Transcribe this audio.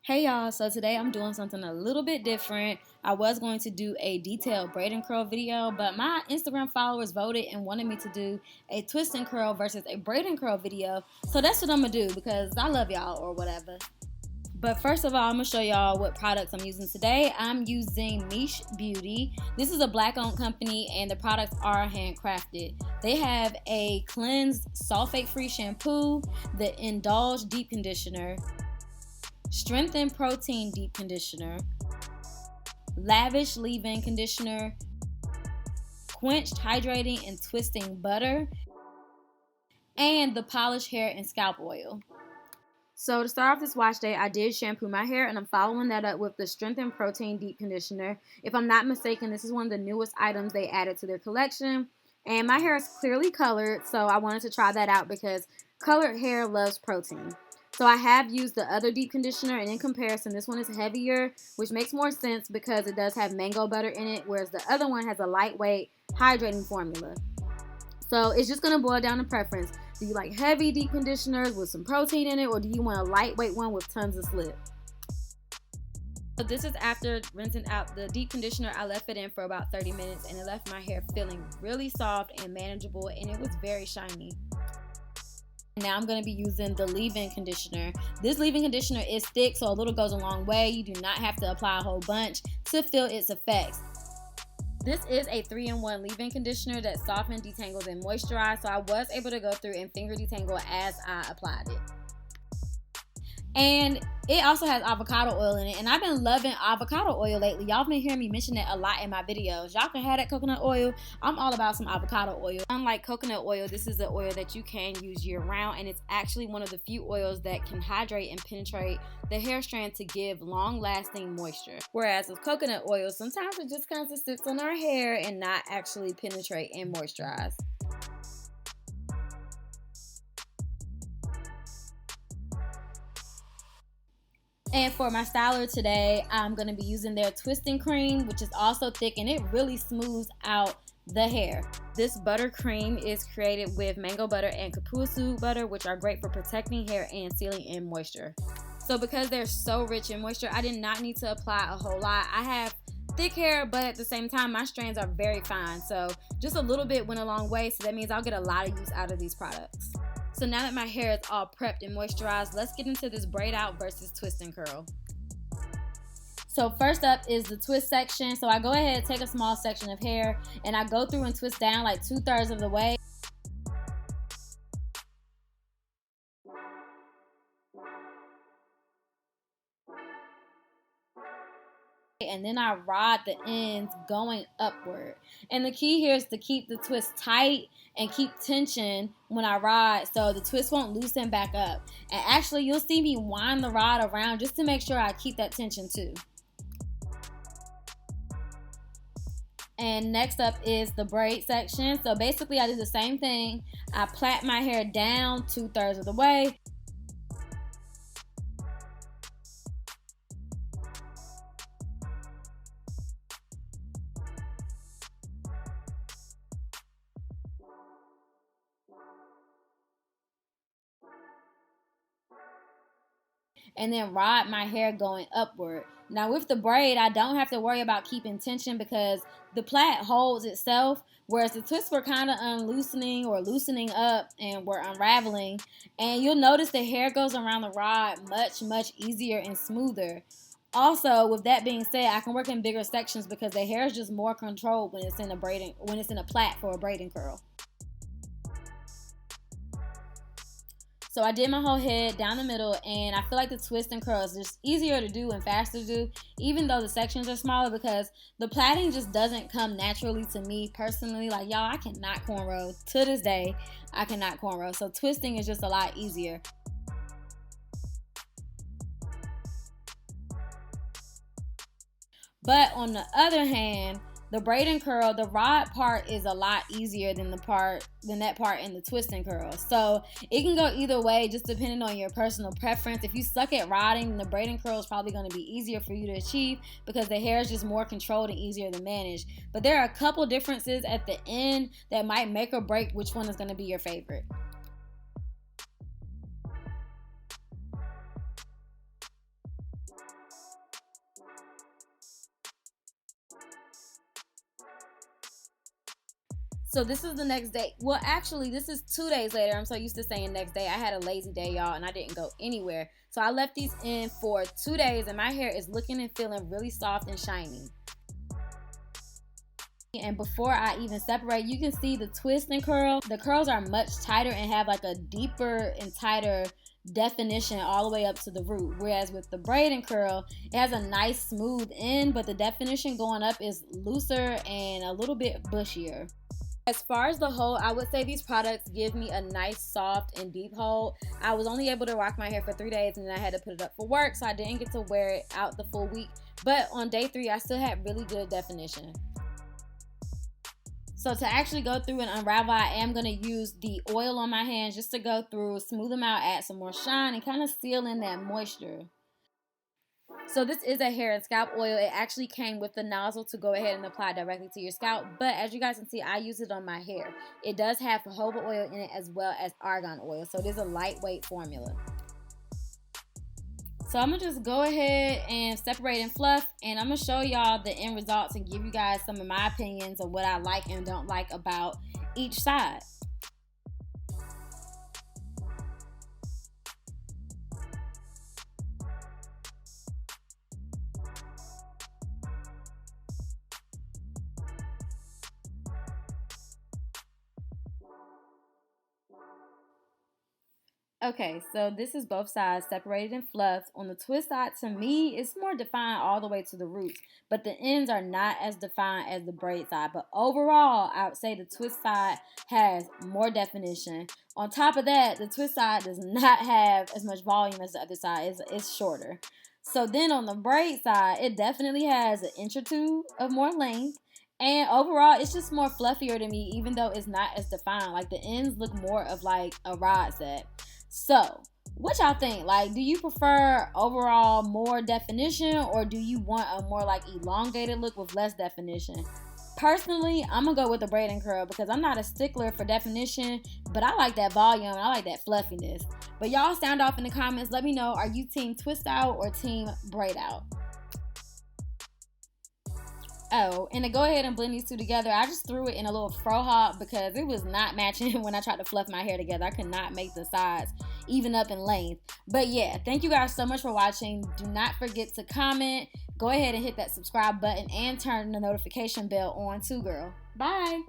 Hey y'all, so today I'm doing something a little bit different. I was going to do a detailed braid and curl video, but my Instagram followers voted and wanted me to do a twist and curl versus a braid and curl video. So that's what I'm gonna do because I love y'all or whatever. But first of all, I'm gonna show y'all what products I'm using today. I'm using Miche Beauty. This is a black owned company and the products are handcrafted. They have a cleansed sulfate free shampoo, the Indulge deep conditioner, Strengthen Protein Deep Conditioner, Lavish Leave-In Conditioner, Quenched Hydrating and Twisting Butter, and the Polished Hair and Scalp Oil. So to start off this wash day, I did shampoo my hair, and I'm following that up with the Strengthen Protein Deep Conditioner. If I'm not mistaken, this is one of the newest items they added to their collection. And my hair is clearly colored, so I wanted to try that out because colored hair loves protein. So I have used the other deep conditioner, and in comparison, this one is heavier, which makes more sense because it does have mango butter in it, whereas the other one has a lightweight hydrating formula. So it's just going to boil down to preference. Do you like heavy deep conditioners with some protein in it, or do you want a lightweight one with tons of slip? So this is after rinsing out the deep conditioner. I left it in for about 30 minutes, and it left my hair feeling really soft and manageable, and it was very shiny. Now I'm going to be using the leave-in conditioner. This leave-in conditioner is thick, so a little goes a long way. You do not have to apply a whole bunch to feel its effects. This is a 3-in-1 leave-in conditioner that softens, detangles, and moisturizes, so I was able to go through and finger detangle as I applied it. And it also has avocado oil in it, and I've been loving avocado oil lately. Y'all been hearing me mention it a lot in my videos. Y'all can have that coconut oil. I'm all about some avocado oil. Unlike coconut oil, this is the oil that you can use year round, and it's actually one of the few oils that can hydrate and penetrate the hair strand to give long-lasting moisture. Whereas with coconut oil, sometimes it just kind of sits on our hair and not actually penetrate and moisturize. And for my styler today, I'm going to be using their twisting cream, which is also thick, and it really smooths out the hair. This butter cream is created with mango butter and kapusu butter, which are great for protecting hair and sealing in moisture. So because they're so rich in moisture, I did not need to apply a whole lot. I have thick hair, but at the same time, my strands are very fine. So just a little bit went a long way, so that means I'll get a lot of use out of these products. So now that my hair is all prepped and moisturized, let's get into this braid out versus twist and curl. So first up is the twist section. So I go ahead, take a small section of hair, and I go through and twist down like 2/3 of the way. And then I rod the ends going upward. And the key here is to keep the twist tight and keep tension when I rod so the twist won't loosen back up. And actually, you'll see me wind the rod around just to make sure I keep that tension too. And next up is the braid section. So basically, I do the same thing. I plait my hair down 2/3 of the way. And then rod my hair going upward. Now with the braid, I don't have to worry about keeping tension because the plait holds itself, whereas the twists were kind of unloosening or loosening up and were unraveling. And you'll notice the hair goes around the rod much easier and smoother. Also, with that being said, I can work in bigger sections because the hair is just more controlled when it's in a plait for a braid and curl. So I did my whole head down the middle, and I feel like the twist and curl is just easier to do and faster to do, even though the sections are smaller, because the plaiting just doesn't come naturally to me personally. Like, y'all, I cannot cornrow. To this day, I cannot cornrow. So twisting is just a lot easier. But on the other hand, the braid and curl, the rod part is a lot easier than that part in the twist and curl. So it can go either way, just depending on your personal preference. If you suck at rodding, the braid and curl is probably going to be easier for you to achieve because the hair is just more controlled and easier to manage. But there are a couple differences at the end that might make or break which one is going to be your favorite. So this is the next day. Well, actually, this is 2 days later. I'm so used to saying next day. I had a lazy day, y'all, and I didn't go anywhere. So I left these in for 2 days, and my hair is looking and feeling really soft and shiny. And before I even separate, you can see the twist and curl. The curls are much tighter and have like a deeper and tighter definition all the way up to the root, whereas with the braid and curl, it has a nice smooth end, but the definition going up is looser and a little bit bushier. As far as the hold, I would say these products give me a nice soft and deep hold. I was only able to rock my hair for 3 days, and then I had to put it up for work, so I didn't get to wear it out the full week. But on day 3, I still had really good definition. So to actually go through and unravel, I am going to use the oil on my hands just to go through, smooth them out, add some more shine, and kind of seal in that moisture. So this is a hair and scalp oil. It actually came with the nozzle to go ahead and apply directly to your scalp. But as you guys can see, I use it on my hair. It does have jojoba oil in it as well as argan oil. So it is a lightweight formula. So I'm going to just go ahead and separate and fluff, and I'm going to show y'all the end results and give you guys some of my opinions of what I like and don't like about each side. Okay, so this is both sides separated and fluffed. On the twist side, to me, it's more defined all the way to the roots, but the ends are not as defined as the braid side. But overall, I would say the twist side has more definition. On top of that, the twist side does not have as much volume as the other side. It's shorter. So then on the braid side, it definitely has an inch or two of more length. And overall, it's just more fluffier to me, even though it's not as defined. Like, the ends look more of like a rod set. So, what y'all think? Like, do you prefer overall more definition, or do you want a more like elongated look with less definition? Personally, I'm gonna go with the braid and curl because I'm not a stickler for definition, but I like that volume, I like that fluffiness. But y'all sound off in the comments. Let me know, are you team twist out or team braid out? Oh, and to go ahead and blend these two together, I just threw it in a little fro hop because it was not matching when I tried to fluff my hair together. I could not make the sides even up in length. But yeah, thank you guys so much for watching. Do not forget to comment. Go ahead and hit that subscribe button and turn the notification bell on too, girl. Bye.